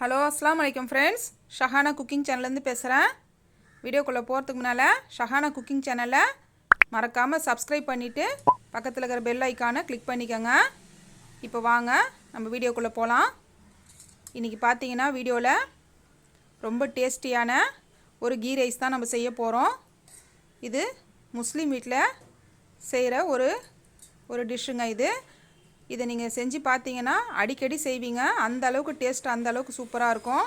Hello அஸ்ஸலாமு அலைக்கும் friends, Shahana cooking சேனல்லேருந்து பேசுகிறேன். வீடியோக்குள்ளே போகிறதுக்கு முன்னால் ஷஹானா குக்கிங் சேனலை மறக்காமல் சப்ஸ்கிரைப் பண்ணிவிட்டு பக்கத்தில் இருக்கிற பெல் ஐக்கானை கிளிக் பண்ணிக்கோங்க. இப்போ வாங்க நம்ம வீடியோக்குள்ளே போகலாம். இன்றைக்கி பார்த்தீங்கன்னா வீடியோவில் ரொம்ப டேஸ்டியான ஒரு கீ ரைஸ் தான் நம்ம செய்ய போகிறோம். இது முஸ்லீம் வீட்டில் செய்கிற ஒரு டிஷ்ஷுங்க. இதை நீங்கள் செஞ்சு பார்த்தீங்கன்னா அடிக்கடி செய்வீங்க. அந்த அளவுக்கு டேஸ்ட் அந்த அளவுக்கு சூப்பராக இருக்கும்.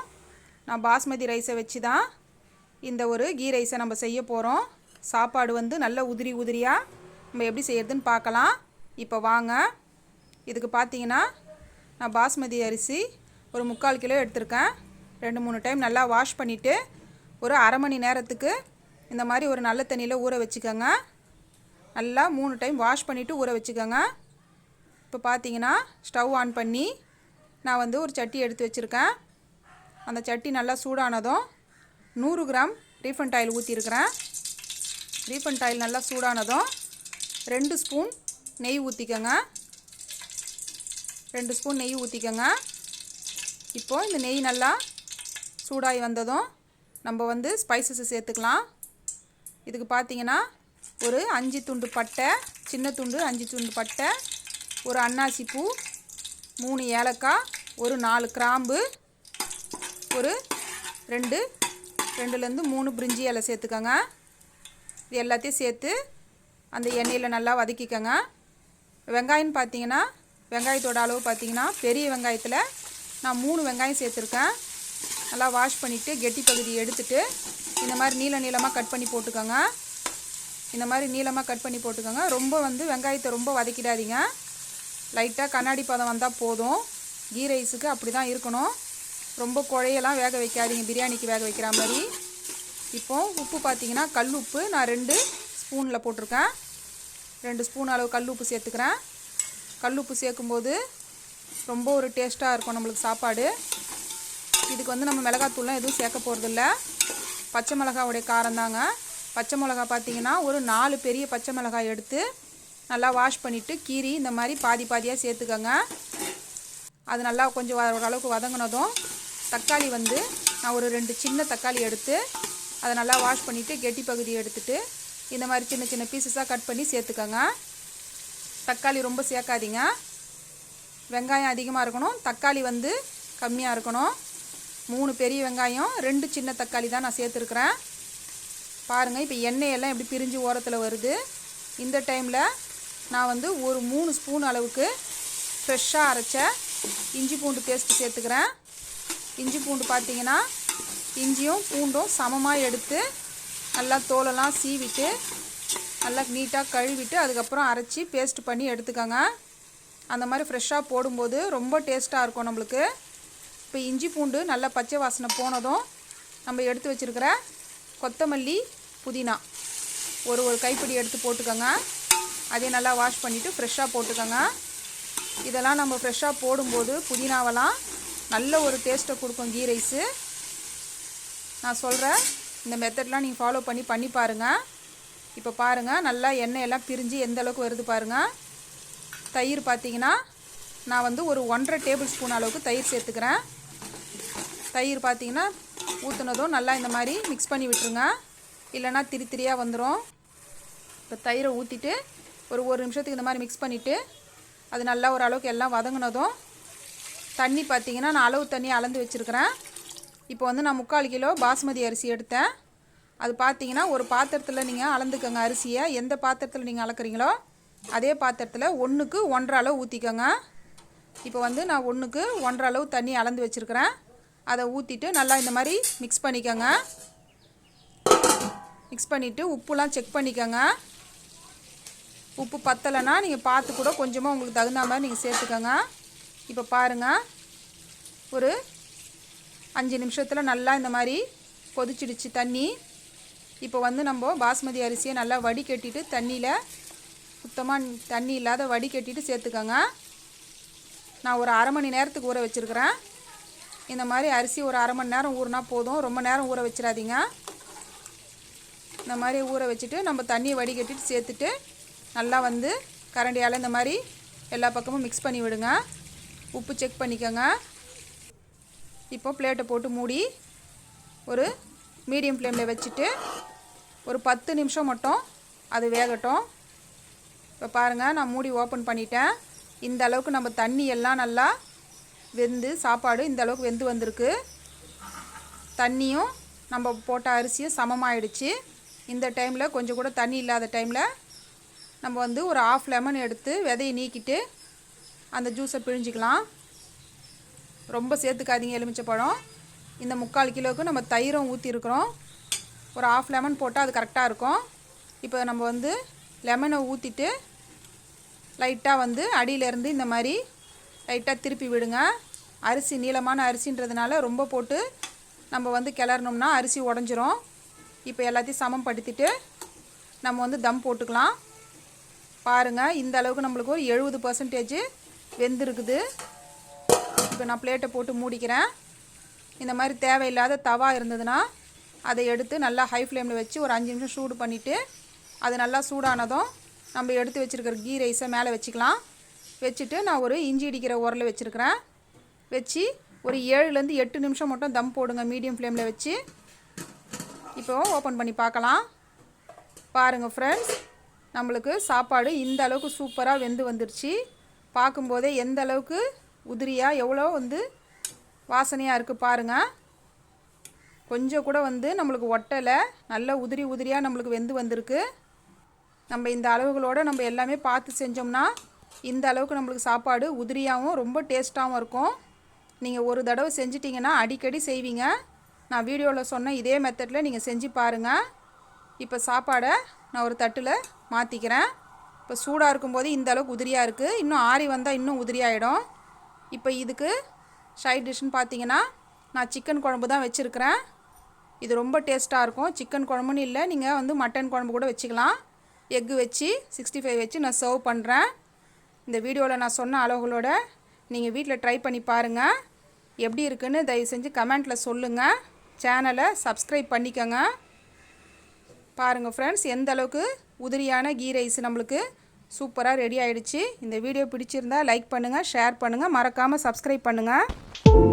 நான் பாஸ்மதி ரைஸை வச்சு தான் இந்த ஒரு கீ ரைஸை நம்ம செய்ய போகிறோம். சாப்பாடு வந்து நல்ல உதிரி உதிரியாக நம்ம எப்படி செய்யறதுன்னு பார்க்கலாம். இப்போ வாங்க. இதுக்கு பார்த்தீங்கன்னா நான் பாஸ்மதி அரிசி ஒரு 3/4 கிலோ எடுத்திருக்கேன். 2-3 டைம் நல்லா வாஷ் பண்ணிவிட்டு ஒரு அரை மணி நேரத்துக்கு இந்த மாதிரி ஒரு நல்ல தண்ணியில் ஊற வச்சுக்கோங்க. நல்லா 3 டைம் வாஷ் பண்ணிவிட்டு ஊற வச்சுக்கோங்க. இப்போ பார்த்தீங்கன்னா ஸ்டவ் ஆன் பண்ணி நான் வந்து ஒரு சட்டி எடுத்து வச்சுருக்கேன். அந்த சட்டி நல்லா சூடானதும் 100 கிராம் ரீஃபண்ட் ஆயில் ஊற்றிருக்கிறேன். ரீஃபண்ட் ஆயில் நல்லா சூடானதும் 2 ஸ்பூன் நெய் ஊற்றிக்கோங்க. 2 ஸ்பூன் நெய் ஊற்றிக்கோங்க. இப்போது இந்த நெய் நல்லா சூடாகி வந்ததும் நம்ம வந்து ஸ்பைசஸை சேர்த்துக்கலாம். இதுக்கு பார்த்தீங்கன்னா ஒரு 5 துண்டு பட்டை, சின்ன துண்டு 5 துண்டு பட்டை, ஒரு அன்னாசி பூ, 3 ஏலக்காய், ஒரு 4 கிராம்பு, ஒரு 2லேருந்து 3 பிரிஞ்சி இலை சேர்த்துக்கோங்க. இது எல்லாத்தையும் சேர்த்து அந்த எண்ணெயில் நல்லா வதக்கிக்கோங்க. வெங்காயம் பார்த்தீங்கன்னா வெங்காயத்தோட அளவு பார்த்தீங்கன்னா பெரிய வெங்காயத்தில் நான் 3 வெங்காயம் சேர்த்துருக்கேன். நல்லா வாஷ் பண்ணிவிட்டு கெட்டி பகுதியை எடுத்துகிட்டு இந்த மாதிரி நீளமாக கட் பண்ணி போட்டுக்கோங்க. இந்த மாதிரி நீளமாக கட் பண்ணி போட்டுக்கோங்க. ரொம்ப வந்து வெங்காயத்தை ரொம்ப வதக்கிடாதீங்க. லைட்டாக கண்ணாடி பதம் வந்தால் போதும். கீ ரைஸுக்கு அப்படி தான் இருக்கணும். ரொம்ப குழையெல்லாம் வேக வைக்காதீங்க, பிரியாணிக்கு வேக வைக்கிற மாதிரி. இப்போது உப்பு பார்த்தீங்கன்னா கல் உப்பு நான் 2 ஸ்பூனில் போட்டிருக்கேன். 2 ஸ்பூன் அளவு கல் உப்பு சேர்த்துக்கிறேன். கல் உப்பு சேர்க்கும்போது ரொம்ப ஒரு டேஸ்ட்டாக இருக்கும் நம்மளுக்கு சாப்பாடு. இதுக்கு வந்து நம்ம மிளகாத்தூள்லாம் எதுவும் சேர்க்க போகிறதில்ல. பச்சை மிளகாவுடைய காரம் தாங்க. பச்சை மிளகா பார்த்தீங்கன்னா ஒரு 4 பெரிய பச்சை மிளகாய் எடுத்து நல்லா வாஷ் பண்ணிவிட்டு கீரி இந்த மாதிரி பாதி பாதியாக சேர்த்துக்கோங்க. அது நல்லா கொஞ்சம் ஓரளவுக்கு வதங்கினதும் தக்காளி வந்து நான் ஒரு 2 சின்ன தக்காளி எடுத்து அதை நல்லா வாஷ் பண்ணிவிட்டு கெட்டி பகுதியை எடுத்துகிட்டு இந்த மாதிரி சின்ன சின்ன பீசஸாக கட் பண்ணி சேர்த்துக்கோங்க. தக்காளி ரொம்ப சேர்க்காதீங்க. வெங்காயம் அதிகமாக இருக்கணும், தக்காளி வந்து கம்மியாக இருக்கணும். 3 பெரிய வெங்காயம், 2 சின்ன தக்காளி தான் நான் சேர்த்துருக்குறேன். பாருங்கள், இப்போ எண்ணெயெல்லாம் எப்படி பிரிஞ்சு ஓரத்தில் வருது. இந்த டைமில் நான் வந்து ஒரு 3 ஸ்பூன் அளவுக்கு ஃப்ரெஷ்ஷாக அரைச்ச இஞ்சி பூண்டு பேஸ்ட்டு சேர்த்துக்கிறேன். இஞ்சி பூண்டு பார்த்தீங்கன்னா இஞ்சியும் பூண்டும் சமமாக எடுத்து நல்லா தோலெல்லாம் சீவிட்டு நல்லா நீட்டாக கழுவிட்டு அதுக்கப்புறம் அரைச்சி பேஸ்ட் பண்ணி எடுத்துக்கோங்க. அந்த மாதிரி ஃப்ரெஷ்ஷாக போடும்போது ரொம்ப டேஸ்ட்டாக இருக்கும் நம்மளுக்கு. இப்போ இஞ்சி பூண்டு நல்லா பச்சை வாசனை போனதும் நம்ம எடுத்து வச்சுருக்கிற கொத்தமல்லி, புதினா ஒரு கைப்பிடி எடுத்து போட்டுக்கோங்க. அதே நல்லா வாஷ் பண்ணிவிட்டு ஃப்ரெஷ்ஷாக போட்டுக்கோங்க. இதெல்லாம் நம்ம ஃப்ரெஷ்ஷாக போடும்போது புதினாவெல்லாம் நல்ல ஒரு டேஸ்ட்டை கொடுக்கும் கீ ரைஸு. நான் சொல்கிறேன் இந்த மெத்தட்லாம் நீங்கள் ஃபாலோ பண்ணி பாருங்கள். இப்போ பாருங்கள், நல்லா எண்ணெயெல்லாம் பிரிஞ்சு எந்த அளவுக்கு வருது பாருங்கள். தயிர் பார்த்தீங்கன்னா நான் வந்து ஒரு 1.5 டேபிள் ஸ்பூன் அளவுக்கு தயிர் சேர்த்துக்கிறேன். தயிர் பார்த்தீங்கன்னா ஊற்றுனதும் நல்லா இந்த மாதிரி மிக்ஸ் பண்ணி விட்டுருங்க, இல்லைனா திரியாக வந்துடும். இப்போ தயிரை ஊற்றிட்டு ஒரு நிமிஷத்துக்கு இந்த மாதிரி மிக்ஸ் பண்ணிவிட்டு அது நல்லா ஓரளவுக்கு எல்லாம் வதங்கினதும் தண்ணி பார்த்தீங்கன்னா நான் அளவு தண்ணி அளந்து வச்சுருக்கிறேன். இப்போ வந்து நான் 3/4 கிலோ பாஸ்மதி அரிசி எடுத்தேன். அது பார்த்தீங்கன்னா ஒரு பாத்திரத்தில் நீங்கள் அளந்துக்கோங்க. அரிசியை எந்த பாத்திரத்தில் நீங்கள் அளக்குறீங்களோ அதே பாத்திரத்தில் 1க்கு 1.5 அளவு ஊற்றிக்கோங்க. இப்போ வந்து நான் 1க்கு 1.5 அளவு தண்ணி அளந்து வச்சுருக்கிறேன். அதை ஊற்றிட்டு நல்லா இந்த மாதிரி மிக்ஸ் பண்ணிக்கோங்க. மிக்ஸ் பண்ணிவிட்டு உப்புலாம் செக் பண்ணிக்கோங்க. உப்பு பத்தலைன்னா நீங்கள் பார்த்து கூட கொஞ்சமாக உங்களுக்கு தகுந்த மாதிரி நீங்கள் சேர்த்துக்கோங்க. இப்போ பாருங்கள், ஒரு 5 நிமிஷத்தில் நல்லா இந்த மாதிரி கொதிச்சிடுச்சு தண்ணி. இப்போ வந்து நம்ம பாஸ்மதி அரிசியை நல்லா வடிகட்டிட்டு தண்ணியில் சுத்தமாக தண்ணி இல்லாத வடிகட்டிட்டு சேர்த்துக்கோங்க. நான் ஒரு அரை மணி நேரத்துக்கு ஊற வச்சுருக்கிறேன். இந்த மாதிரி அரிசி ஒரு அரை மணி நேரம் ஊறினா போதும், ரொம்ப நேரம் ஊற வச்சிடாதீங்க. இந்த மாதிரி ஊற வச்சுட்டு நம்ம தண்ணியை வடிகட்டிட்டு சேர்த்துட்டு நல்லா வந்து கரண்டியால் இந்த மாதிரி எல்லா பக்கமும் மிக்ஸ் பண்ணி விடுங்க. உப்பு செக் பண்ணிக்கோங்க. இப்போ பிளேட்டை போட்டு மூடி ஒரு மீடியம் ஃப்ளேமில் வச்சுட்டு ஒரு 10 நிமிஷம் மட்டும் அது வேகட்டும். இப்போ பாருங்கள், நான் மூடி ஓப்பன் பண்ணிட்டேன். இந்த அளவுக்கு நம்ம தண்ணி எல்லாம் நல்லா வெந்து சாப்பாடு இந்த அளவுக்கு வெந்து வந்திருக்கு. தண்ணியும் நம்ம போட்ட அரிசியும் சமமாகிடுச்சு. இந்த டைமில் கொஞ்சம் கூட தண்ணி இல்லாத டைமில் நம்ம வந்து ஒரு 1/2 லெமன் எடுத்து விதையை நீக்கிட்டு அந்த ஜூஸை பிழிஞ்சிக்கலாம். ரொம்ப சேர்த்துக்காதீங்க எலுமிச்சைப்பழம். இந்த 3/4 கிலோவுக்கு நம்ம தயிரும் ஊற்றிருக்கிறோம். ஒரு 1/2 லெமன் போட்டால் அது கரெக்டாக இருக்கும். இப்போ நம்ம வந்து லெமனை ஊற்றிட்டு லைட்டாக வந்து அடியிலேருந்து இந்த மாதிரி லைட்டாக திருப்பி விடுங்க. அரிசி நீளமான அரிசின்றதுனால ரொம்ப போட்டு நம்ம வந்து கிளறணும்னா அரிசி உடஞ்சிரும். இப்போ எல்லாத்தையும் சமப்படுத்திட்டு நம்ம வந்து தம் போட்டுக்கலாம். பாருங்கள், இந்த அளவுக்கு நம்மளுக்கு ஒரு 70% வெந்திருக்குது. இப்போ நான் பிளேட்டை போட்டு மூடிக்கிறேன். இந்த மாதிரி தேவையில்லாத தவா இருந்ததுன்னா அதை எடுத்து நல்லா ஹை ஃப்ளேமில் வச்சு ஒரு 5 நிமிஷம் சூடு பண்ணிவிட்டு அது நல்லா சூடானதும் நம்ம எடுத்து வச்சுருக்கிற கீ ரைஸை மேலே வச்சுக்கலாம். வச்சுட்டு நான் ஒரு இஞ்சி இடிக்கிற உரலை வச்சுருக்கிறேன். வச்சு ஒரு 7லேருந்து 8 நிமிஷம் மட்டும் தம் போடுங்க மீடியம் ஃப்ளேமில் வச்சு. இப்போ ஓப்பன் பண்ணி பார்க்கலாம். பாருங்கள் ஃப்ரெண்ட்ஸ், நம்மளுக்கு சாப்பாடு இந்த அளவுக்கு சூப்பராக வெந்து வந்துருச்சு. பார்க்கும்போதே எந்த அளவுக்கு உதிரியாக எவ்வளோ வந்து வாசனையாக இருக்குது பாருங்கள். கொஞ்சம் கூட வந்து நம்மளுக்கு ஒட்டலை, நல்ல உதிரியாக நம்மளுக்கு வெந்து வந்திருக்கு. நம்ம இந்த அளவுகளோடு நம்ம எல்லாமே பார்த்து செஞ்சோம்னா இந்த அளவுக்கு நம்மளுக்கு சாப்பாடு உதிரியாகவும் ரொம்ப டேஸ்ட்டாகவும் இருக்கும். நீங்கள் ஒரு தடவை செஞ்சிட்டிங்கன்னா அடிக்கடி செய்வீங்க. நான் வீடியோவில் சொன்ன இதே மெத்தடில் நீங்கள் செஞ்சு பாருங்கள். இப்போ சாப்பாடை நான் ஒரு தட்டில் மாற்றிக்கிறேன். இப்போ சூடாக இருக்கும்போது இந்த அளவுக்கு உதிரியாக இருக்குது. இன்னும் ஆறி வந்தால் இன்னும் உதிரியாகிடும். இப்போ இதுக்கு சைட் டிஷ்ஷுன்னு பார்த்தீங்கன்னா நான் சிக்கன் குழம்பு தான் வச்சுருக்கிறேன். இது ரொம்ப டேஸ்ட்டாக இருக்கும். சிக்கன் குழம்புன்னு இல்லை, நீங்கள் வந்து மட்டன் குழம்பு கூட வச்சுக்கலாம். எக்கு வச்சு 65 வச்சு நான் சர்வ் பண்ணுறேன். இந்த வீடியோவில் நான் சொன்ன அளவுகளோட நீங்கள் வீட்டில் ட்ரை பண்ணி பாருங்கள். எப்படி இருக்குன்னு தயவு செஞ்சு கமெண்ட்டில் சொல்லுங்கள். சேனலை சப்ஸ்கிரைப் பண்ணிக்கோங்க. பாருங்கள் ஃப்ரெண்ட்ஸ், எந்த அளவுக்கு உதிரியான கீ ரைஸ் நம்மளுக்கு சூப்பராக ரெடி ஆகிடுச்சு. இந்த வீடியோ பிடிச்சிருந்தா லைக் பண்ணுங்கள், ஷேர் பண்ணுங்கள், மறக்காமல் சப்ஸ்கிரைப் பண்ணுங்கள்.